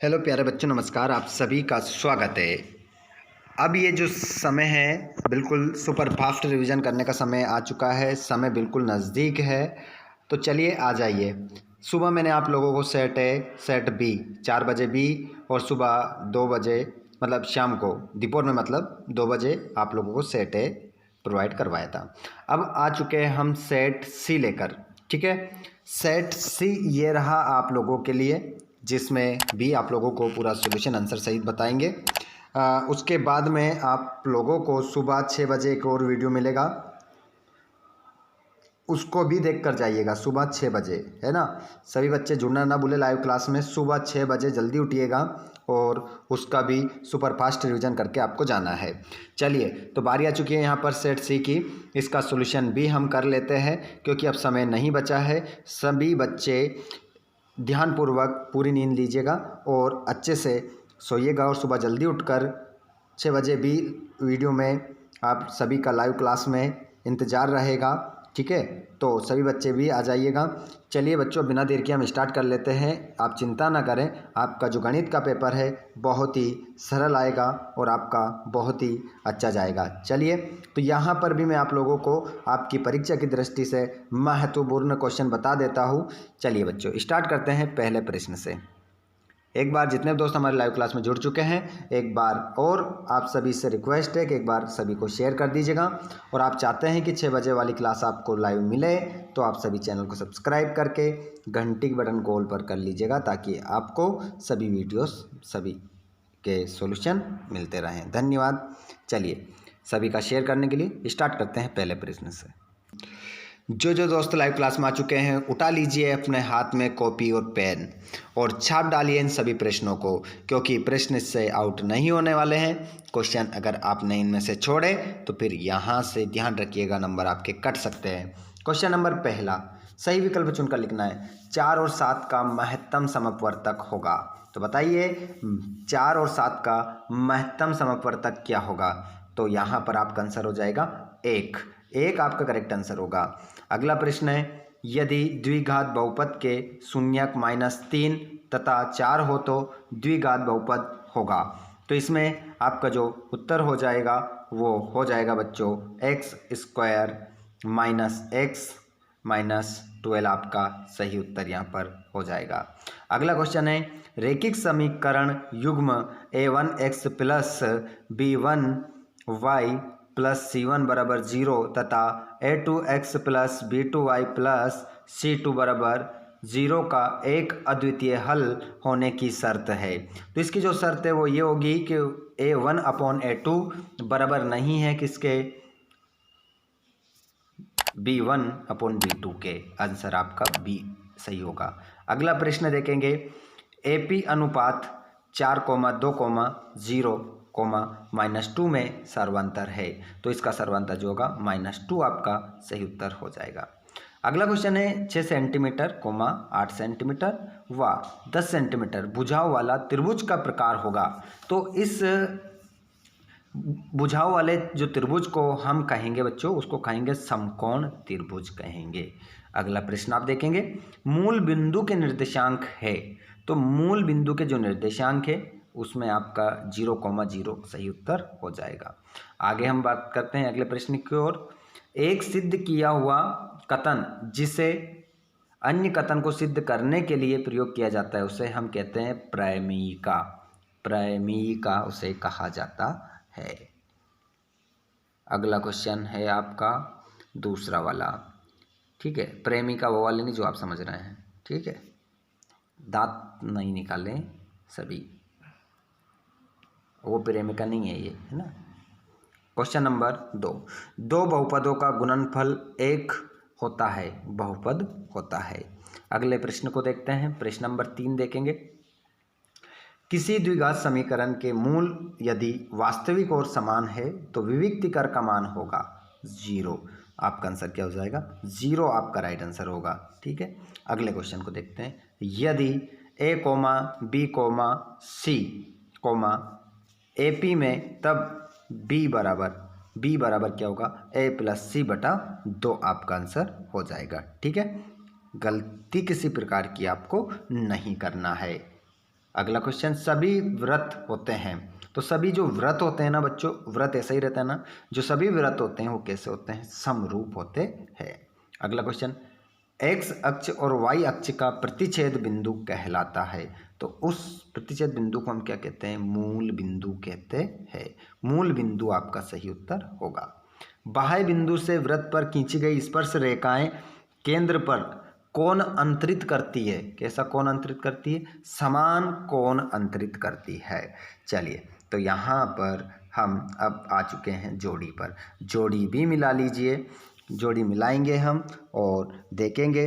Hello प्यारे बच्चों, नमस्कार। आप सभी का स्वागत है। अब ये जो समय है बिल्कुल सुपर फास्ट रिवीजन करने का समय आ चुका है। समय बिल्कुल नज़दीक है, तो चलिए आ जाइए। सुबह मैंने आप लोगों को सेट बी 4 बजे बी और सुबह 2 बजे मतलब शाम को दोपहर में मतलब 2 बजे आप लोगों को सेट ए प्रोवाइड करवाया था। अब आ चुके हैं हम सेट सी लेकर। ठीक है, सेट सी ये रहा आप लोगों के लिए, जिसमें भी आप लोगों को पूरा सॉल्यूशन आंसर सहित बताएंगे। उसके बाद में आप लोगों को सुबह 6 बजे एक और वीडियो मिलेगा, उसको भी देख कर जाइएगा। सुबह 6 बजे है ना। सभी बच्चे जुड़ना ना भूले लाइव क्लास में। सुबह 6 बजे जल्दी उठिएगा और उसका भी सुपर फास्ट रिवीजन करके आपको जाना है। चलिए, तो बारी आ चुकी है यहाँ पर सेट सी की। इसका सॉल्यूशन भी हम कर लेते हैं क्योंकि अब समय नहीं बचा है। सभी बच्चे ध्यानपूर्वक पूरी नींद लीजिएगा और अच्छे से सोइएगा और सुबह जल्दी उठकर 6 बजे भी वीडियो में आप सभी का लाइव क्लास में इंतज़ार रहेगा। ठीक है, तो सभी बच्चे भी आ जाइएगा। चलिए बच्चों, बिना देर के हम स्टार्ट कर लेते हैं। आप चिंता ना करें, आपका जो गणित का पेपर है बहुत ही सरल आएगा और आपका बहुत ही अच्छा जाएगा। चलिए, तो यहाँ पर भी मैं आप लोगों को आपकी परीक्षा की दृष्टि से महत्वपूर्ण क्वेश्चन बता देता हूँ। चलिए बच्चों, स्टार्ट करते हैं पहले प्रश्न से। एक बार जितने दोस्त हमारे लाइव क्लास में जुड़ चुके हैं, एक बार और आप सभी से रिक्वेस्ट है कि एक बार सभी को शेयर कर दीजिएगा। और आप चाहते हैं कि 6 बजे वाली क्लास आपको लाइव मिले, तो आप सभी चैनल को सब्सक्राइब करके घंटी के बटन को ऑल पर कर लीजिएगा, ताकि आपको सभी वीडियोस सभी के सॉल्यूशन मिलते रहें। धन्यवाद। चलिए, सभी का शेयर करने के लिए स्टार्ट करते हैं पहले प्रश्न से। जो दोस्त लाइव क्लास में आ चुके हैं, उठा लीजिए अपने हाथ में कॉपी और पेन और छाप डालिए इन सभी प्रश्नों को, क्योंकि प्रश्न इससे आउट नहीं होने वाले हैं। क्वेश्चन अगर आपने इनमें से छोड़े तो फिर यहाँ से ध्यान रखिएगा, नंबर आपके कट सकते हैं। क्वेश्चन नंबर पहला, सही विकल्प चुनकर लिखना है। 4 और 7 का महत्तम समवर्तक होगा। तो बताइए 4 और 7 का महत्तम समवर्तक क्या होगा। तो यहाँ पर आपका आंसर हो जाएगा 1 आपका करेक्ट आंसर होगा। अगला प्रश्न है, यदि द्विघात बहुपद के शून्यक -3 तथा 4 हो तो द्विघात बहुपद होगा। तो इसमें आपका जो उत्तर हो जाएगा वो हो जाएगा बच्चों x² - x - 12 आपका सही उत्तर यहाँ पर हो जाएगा। अगला क्वेश्चन है, रैखिक समीकरण युग्म a1x + b1y + c1 = 0 तथा a2x + b2y + c2 = 0 का एक अद्वितीय हल होने की शर्त है। तो इसकी जो शर्त है वो ये होगी कि a1/a2 बराबर नहीं है किसके, b1/b2 के। आंसर आपका बी सही होगा। अगला प्रश्न देखेंगे, AP अनुपात 4,2,0, -2 में सर्वांतर है। तो इसका सर्वांतर जो होगा -2 आपका सही उत्तर हो जाएगा। अगला क्वेश्चन है, 6 सेंटीमीटर, 8 सेंटीमीटर व 10 सेंटीमीटर भुजाओं वाला त्रिभुज का प्रकार होगा। तो इस भुजाओं वाले जो त्रिभुज को हम कहेंगे बच्चों, उसको कहेंगे समकोण त्रिभुज कहेंगे। अगला प्रश्न आप देखेंगे, मूल बिंदु के निर्देशांक है। तो मूल बिंदु के जो निर्देशांक है उसमें आपका 0,0 सही उत्तर हो जाएगा। आगे हम बात करते हैं अगले प्रश्न की ओर। एक सिद्ध किया हुआ कथन जिसे अन्य कथन को सिद्ध करने के लिए प्रयोग किया जाता है, उसे हम कहते हैं प्रमेयिका। प्रमेयिका उसे कहा जाता है। अगला क्वेश्चन है आपका दूसरा वाला। ठीक है, प्रेमिका वो वाले नहीं जो आप समझ रहे हैं। ठीक है, दांत नहीं निकालें सभी, वो प्रेमिका नहीं है ये, है ना। क्वेश्चन नंबर 2 बहुपदों का गुणनफल 1 होता है, बहुपद होता है। अगले प्रश्न को देखते हैं। प्रश्न नंबर 3 देखेंगे, किसी द्विघात समीकरण के मूल यदि वास्तविक और समान है तो विविक्तिकर का मान होगा 0। आपका आंसर क्या हो जाएगा, 0 आपका राइट आंसर होगा। ठीक है, अगले क्वेश्चन को देखते हैं। यदि a, b, c, AP में, तब b बराबर क्या होगा, a + c/2 आपका आंसर हो जाएगा। ठीक है, गलती किसी प्रकार की आपको नहीं करना है। अगला क्वेश्चन, सभी व्रत होते हैं। तो सभी जो व्रत होते हैं ना बच्चों, व्रत ऐसा ही रहता है ना, जो सभी व्रत होते हैं वो कैसे होते हैं, समरूप होते हैं। अगला क्वेश्चन, एक्स अक्ष और वाई अक्ष का प्रतिच्छेद बिंदु कहलाता है। तो उस प्रतिच्छेद बिंदु को हम क्या कहते हैं, मूल बिंदु कहते हैं। मूल बिंदु आपका सही उत्तर होगा। बाह्य बिंदु से वृत्त पर खींची गई स्पर्श रेखाएं केंद्र पर कोण अंतरित करती है। कैसा कोण अंतरित करती है, समान कोण अंतरित करती है। चलिए, तो यहाँ पर हम अब आ चुके हैं जोड़ी पर। जोड़ी भी मिला लीजिए, जोड़ी मिलाएंगे हम और देखेंगे।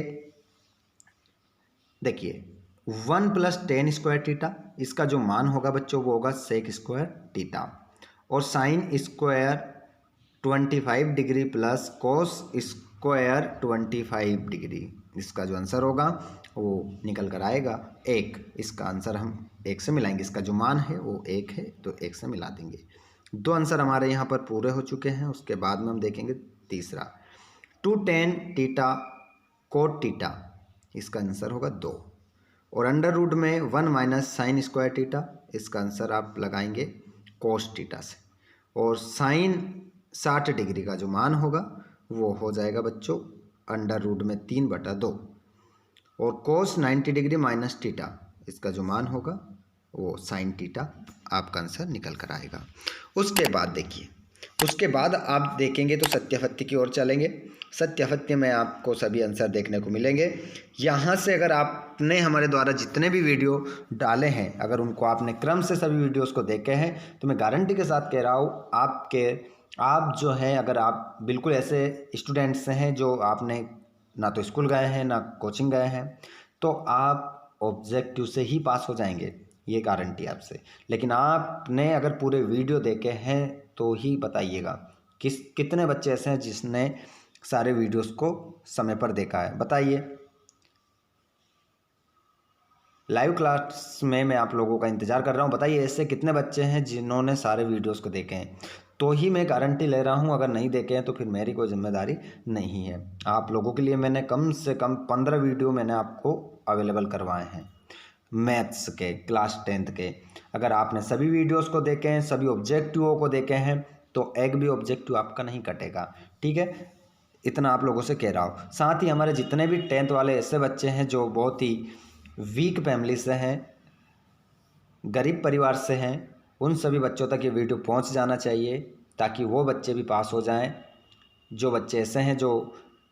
देखिए 1 + tan स्क्वायर थीटा, इसका जो मान होगा बच्चों वो होगा सेक स्क्वायर थीटा, और sine square 25 degree plus cos square 25 degree, इसका जो आंसर होगा वो निकल कर आएगा 1। इसका आंसर हम 1 से मिलाएंगे, इसका जो मान है वो 1 है तो 1 से मिला देंगे। 2 आंसर हमारे यहाँ पर पूरे हो चुके हैं। उसके बाद में हम देखेंगे तीसरा, 2 tan थीटा कोट थीटा, इसका आंसर होगा 2, और अंडर रूट में 1 - साइन स्क्वायर थीटा, इसका आंसर आप लगाएंगे कोस थीटा से, और साइन 60 डिग्री का जो मान होगा वो हो जाएगा बच्चों अंडर रूट में 3/2, और कोस 90 डिग्री माइनस थीटा, इसका जो मान होगा वो साइन थीटा, आपका आंसर निकल कर आएगा। उसके बाद देखिए, उसके बाद आप देखेंगे तो सत्यापत्ति की ओर चलेंगे। सत्यापत्ति में आपको सभी आंसर देखने को मिलेंगे। यहाँ से अगर आपने हमारे द्वारा जितने भी वीडियो डाले हैं, अगर उनको आपने क्रम से सभी वीडियोस को देखे हैं, तो मैं गारंटी के साथ कह रहा हूँ आप जो हैं, अगर आप बिल्कुल ऐसे स्टूडेंट्स हैं जो आपने ना तो स्कूल गए हैं ना कोचिंग गए हैं, तो आप ऑब्जेक्टिव से ही पास हो जाएंगे, ये गारंटी आपसे। लेकिन आपने अगर पूरे वीडियो देखे हैं तो ही बताइएगा कितने बच्चे ऐसे हैं जिसने सारे वीडियोस को समय पर देखा है, बताइए। लाइव क्लास में मैं आप लोगों का इंतज़ार कर रहा हूँ, बताइए ऐसे कितने बच्चे हैं जिन्होंने सारे वीडियोस को देखे हैं। तो ही मैं गारंटी ले रहा हूँ, अगर नहीं देखे हैं तो फिर मेरी कोई जिम्मेदारी नहीं है। आप लोगों के लिए मैंने कम से कम 15 वीडियो मैंने आपको अवेलेबल करवाए हैं मैथ्स के, क्लास 10th के। अगर आपने सभी वीडियोस को देखे हैं, सभी ऑब्जेक्टिवों को देखे हैं, तो एक भी ऑब्जेक्टिव आपका नहीं कटेगा, ठीक है। इतना आप लोगों से कह रहा हूँ। साथ ही हमारे जितने भी 10th वाले ऐसे बच्चे हैं जो बहुत ही वीक फैमिली से हैं, गरीब परिवार से हैं, उन सभी बच्चों तक ये वीडियो पहुंच जाना चाहिए ताकि वो बच्चे भी पास हो जाएं। जो बच्चे ऐसे हैं जो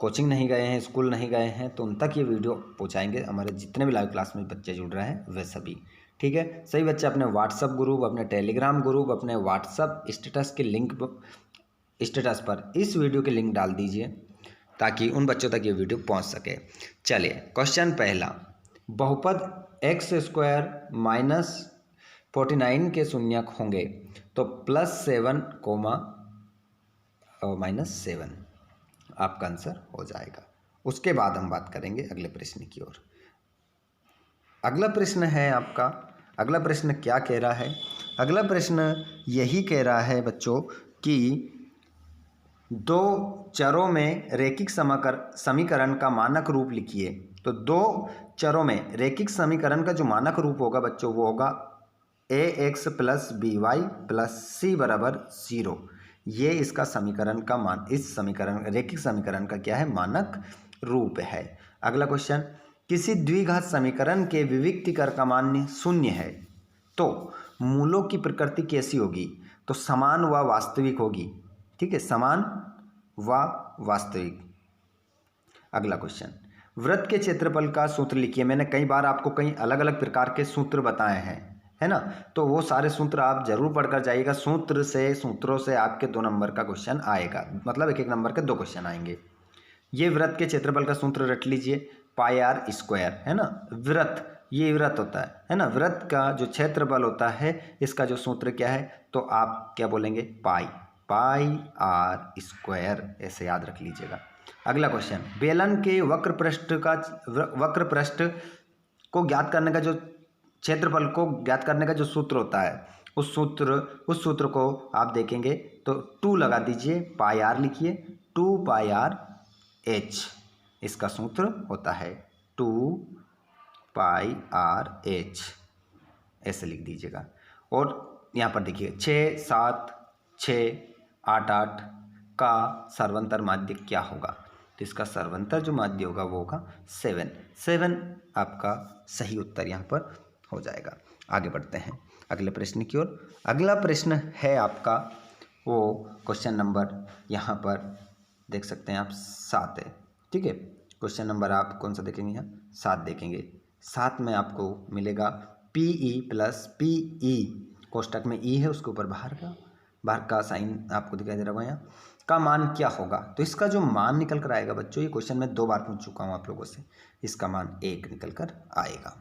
कोचिंग नहीं गए हैं, स्कूल नहीं गए हैं, तो उन तक ये वीडियो पहुंचाएंगे। हमारे जितने भी लाइव क्लास में बच्चे जुड़ रहे हैं वे सभी, ठीक है। सभी बच्चे अपने व्हाट्सअप ग्रुप, अपने टेलीग्राम ग्रुप, अपने व्हाट्सअप स्टेटस के लिंक, स्टेटस पर इस वीडियो के लिंक डाल दीजिए ताकि उन बच्चों तक ये वीडियो पहुंच सके। चलिए, क्वेश्चन पहला, बहुपद x² - 49 के शून्यक होंगे तो +7, -7 आपका आंसर हो जाएगा। उसके बाद हम बात करेंगे अगले प्रश्न की ओर। अगला प्रश्न है आपका, अगला प्रश्न क्या कह रहा है, अगला प्रश्न यही कह रहा है बच्चों कि दो चरों में रेखिक समीकरण का मानक रूप लिखिए। तो दो चरों में रेखिक समीकरण का जो मानक रूप होगा बच्चों वो होगा ax + by + c = 0। ये इसका समीकरण का मान, इस समीकरण रेखिक समीकरण का क्या है, मानक रूप है। अगला क्वेश्चन, किसी द्विघात समीकरण के विविक्तिकर का मान 0 है तो मूलों की प्रकृति कैसी होगी, तो समान व वास्तविक होगी, ठीक है, समान व वास्तविक। अगला क्वेश्चन, वृत्त के क्षेत्रफल का सूत्र लिखिए। मैंने कई बार आपको कई अलग अलग प्रकार के सूत्र बताए हैं, है ना, तो वो सारे सूत्र आप जरूर पढ़कर जाइएगा। सूत्रों से आपके 2 नंबर का क्वेश्चन आएगा, मतलब एक नंबर के 2 क्वेश्चन आएंगे। ये वृत्त के क्षेत्रफल का सूत्र रट लीजिए, πr², है ना। वृत्त, ये वृत्त होता है ना, वृत्त का जो क्षेत्रफल होता है इसका जो सूत्र क्या है, तो आप क्या बोलेंगे, πr², ऐसे याद रख लीजिएगा। अगला क्वेश्चन, बेलन के वक्र पृष्ठ को ज्ञात करने का जो क्षेत्रफल को ज्ञात करने का जो सूत्र होता है, उस सूत्र को आप देखेंगे तो 2 लगा दीजिए, πr लिखिए, 2πrh इसका सूत्र होता है, 2πrh। ऐसे लिख दीजिएगा। और यहाँ पर देखिए 6, 7, 6, 8, 8 का सर्वांतर माध्य क्या होगा? तो इसका सर्वांतर जो माध्य होगा वो होगा 7। 7 आपका सही उत्तर यहाँ पर हो जाएगा। आगे बढ़ते हैं अगले प्रश्न की ओर। अगला प्रश्न है आपका वो क्वेश्चन नंबर यहाँ पर देख सकते हैं आप 7 है, ठीक है। क्वेश्चन नंबर आप कौन सा देखेंगे? यहाँ 7 देखेंगे। 7 में आपको मिलेगा PE प्लस PE, कोष्टक में E है, उसके ऊपर बाहर का साइन आपको दिखाई दे रहा होगा यहाँ, का मान क्या होगा? तो इसका जो मान निकल कर आएगा बच्चों, ये क्वेश्चन मैं 2 बार पूछ चुका हूँ आप लोगों से, इसका मान 1 निकल कर आएगा।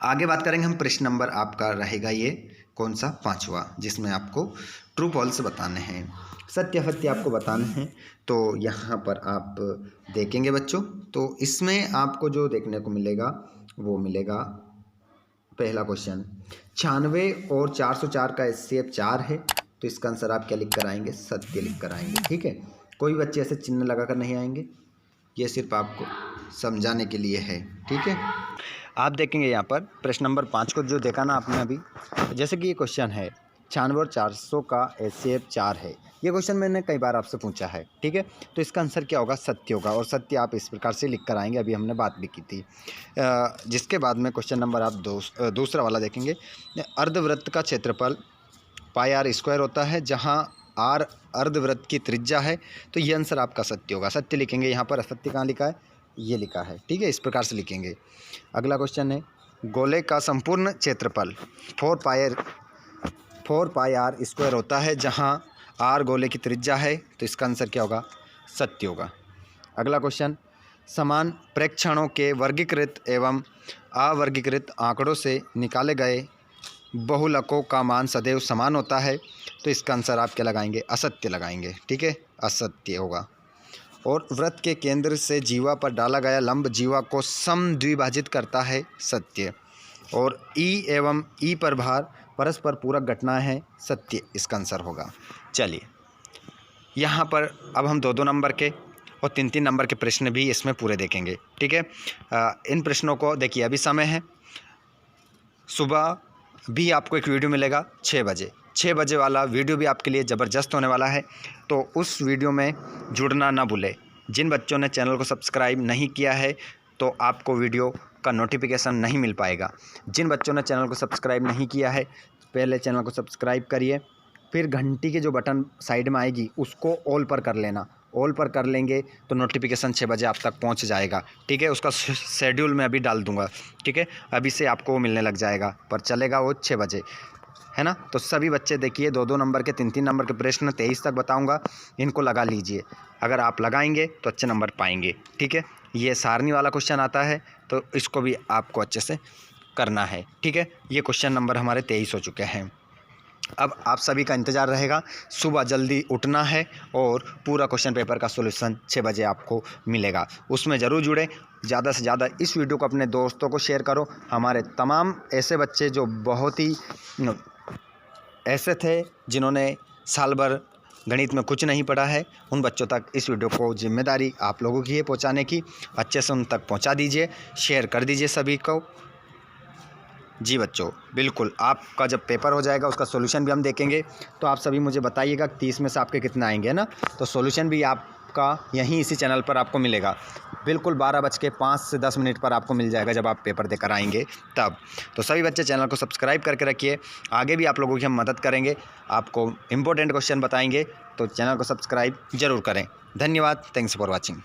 आगे बात करेंगे हम, प्रश्न नंबर आपका रहेगा ये कौन सा? 5वां, जिसमें आपको ट्रू फॉल्स बताने हैं, सत्य असत्य आपको बताने हैं। तो यहाँ पर आप देखेंगे बच्चों, तो इसमें आपको जो देखने को मिलेगा वो मिलेगा पहला क्वेश्चन, 96 और 404 का HCF 4 है, तो इसका आंसर आप क्या लिख कर आएंगे? सत्य लिख कर आएंगे, ठीक है। कोई बच्चे ऐसे चिन्ह लगा कर नहीं आएंगे, ये सिर्फ आपको समझाने के लिए है, ठीक है। आप देखेंगे यहाँ पर प्रश्न नंबर 5 को जो देखा ना आपने अभी, जैसे कि ये क्वेश्चन है 96 और 400 का HCF 4 है, ये क्वेश्चन मैंने कई बार आपसे पूछा है, ठीक है। तो इसका आंसर क्या होगा? सत्य होगा, और सत्य आप इस प्रकार से लिख कर आएंगे, अभी हमने बात भी की थी। जिसके बाद में क्वेश्चन नंबर आप दूसरा वाला देखेंगे, अर्धवृत्त का क्षेत्रफल πr² होता है, जहाँ r अर्धवृत्त की त्रिज्या है, तो ये आंसर आपका सत्य होगा, सत्य लिखेंगे। यहाँ पर असत्य कहाँ लिखा है? ये लिखा है, ठीक है, इस प्रकार से लिखेंगे। अगला क्वेश्चन है, गोले का संपूर्ण क्षेत्रफल 4πr² होता है, जहाँ r गोले की त्रिज्या है, तो इसका आंसर क्या होगा? सत्य होगा। अगला क्वेश्चन, समान प्रेक्षणों के वर्गीकृत एवं अवर्गीकृत आंकड़ों से निकाले गए बहुलकों का मान सदैव समान होता है, तो इसका आंसर आप क्या लगाएंगे? असत्य लगाएंगे, ठीक है, असत्य होगा। और वृत्त के केंद्र से जीवा पर डाला गया लंब जीवा को समद्विभाजित करता है, सत्य। और E एवं E पर भार परस्पर पूरक घटना है, सत्य इसका आंसर होगा। चलिए यहाँ पर अब हम 2-2 नंबर के और 3-3 नंबर के प्रश्न भी इसमें पूरे देखेंगे, ठीक है। इन प्रश्नों को देखिए, अभी समय है, सुबह भी आपको एक वीडियो मिलेगा 6 बजे। 6 बजे वाला वीडियो भी आपके लिए ज़बरदस्त होने वाला है, तो उस वीडियो में जुड़ना ना भूलें। जिन बच्चों ने चैनल को सब्सक्राइब नहीं किया है तो आपको वीडियो का नोटिफिकेशन नहीं मिल पाएगा। जिन बच्चों ने चैनल को सब्सक्राइब नहीं किया है, पहले चैनल को सब्सक्राइब करिए, फिर घंटी की जो बटन साइड में आएगी उसको ऑल पर कर लेना। ऑल पर कर लेंगे तो नोटिफिकेशन 6 बजे आप तक पहुंच जाएगा, ठीक है। उसका शेड्यूल मैं अभी डाल दूंगा, ठीक है, अभी से आपको मिलने लग जाएगा, पर चलेगा वो 6 बजे, है ना। तो सभी बच्चे देखिए, 2-2 नंबर के 3-3 नंबर के प्रश्न 23 तक बताऊंगा, इनको लगा लीजिए। अगर आप लगाएंगे तो अच्छे नंबर पाएंगे, ठीक है। ये सारणी वाला क्वेश्चन आता है, तो इसको भी आपको अच्छे से करना है, ठीक है। ये क्वेश्चन नंबर हमारे 23 हो चुके हैं। अब आप सभी का इंतज़ार रहेगा, सुबह जल्दी उठना है और पूरा क्वेश्चन पेपर का सॉल्यूशन 6 बजे आपको मिलेगा, उसमें ज़रूर जुड़े। ज़्यादा से ज़्यादा इस वीडियो को अपने दोस्तों को शेयर करो। हमारे तमाम ऐसे बच्चे जो बहुत ही ऐसे थे जिन्होंने साल भर गणित में कुछ नहीं पढ़ा है, उन बच्चों तक इस वीडियो को जिम्मेदारी आप लोगों की है पहुंचाने की। अच्छे से उन तक पहुंचा दीजिए, शेयर कर दीजिए सभी को। जी बच्चों, बिल्कुल, आपका जब पेपर हो जाएगा उसका सॉल्यूशन भी हम देखेंगे, तो आप सभी मुझे बताइएगा 30 में से आपके कितना आएंगे ना। तो सॉल्यूशन भी आपका यहीं इसी चैनल पर आपको मिलेगा, बिल्कुल 12:05 से 10 मिनट पर आपको मिल जाएगा जब आप पेपर देकर आएंगे तब। तो सभी बच्चे चैनल को सब्सक्राइब करके रखिए, आगे भी आप लोगों की हम मदद करेंगे, आपको इंपॉर्टेंट क्वेश्चन बताएंगे, तो चैनल को सब्सक्राइब ज़रूर करें। धन्यवाद, थैंक्स फॉर वॉचिंग।